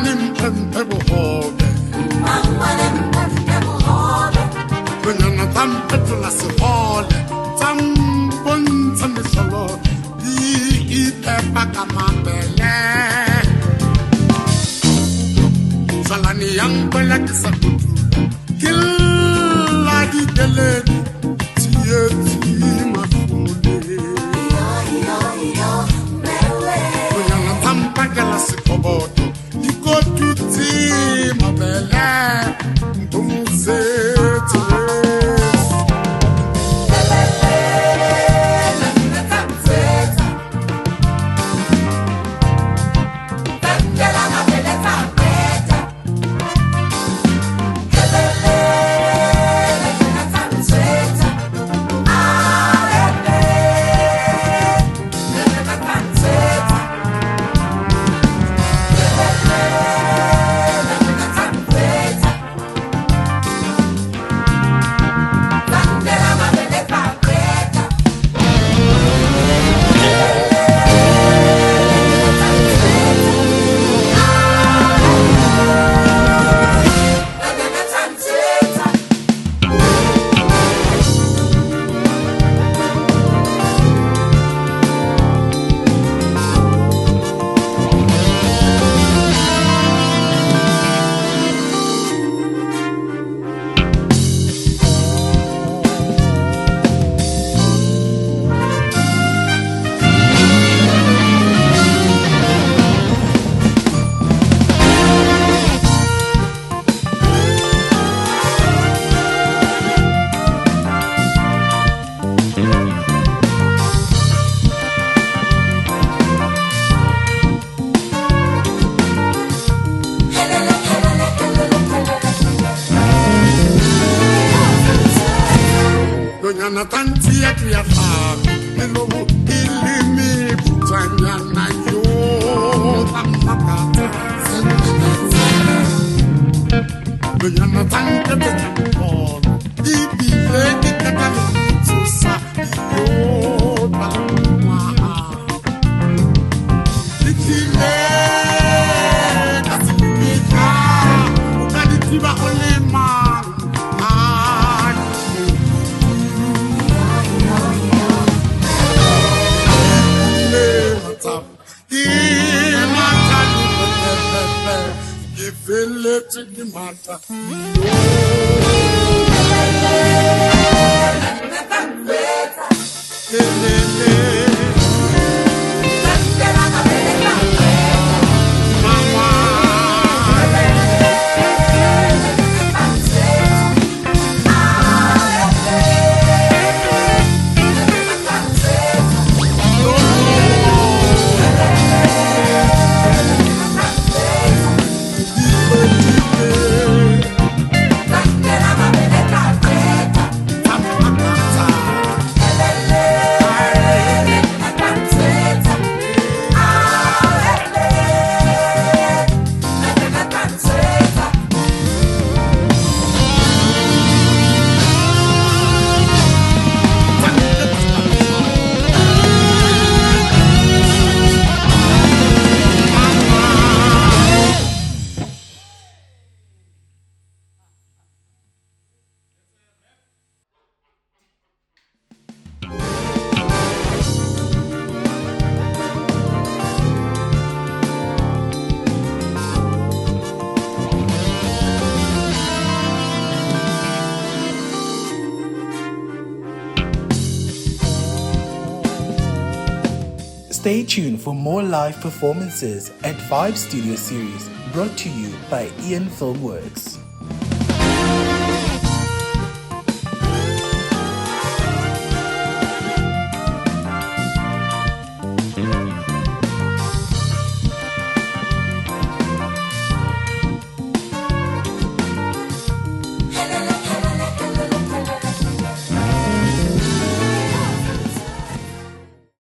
mpempe bohobe Nonyana tampetola sehole Tambontsha mehlolo Di ipepa ka mabele Salani yang kwela ke sa kutula Killa di deledi Tie mafule Nonyana tampagela sikoboto Ikotuti mabele Mpumuzeti Nonyana tantia kriathabi Elohu ilimi Butanyana yo Tamakata Nonyana tankete jampolo Ibile ikadalo Susa yo Tamakata Ikile Kasimika Ukaditiba olema To the matter. Stay tuned for more live performances at Vibe Studio Series brought to you by Ian Filmworks.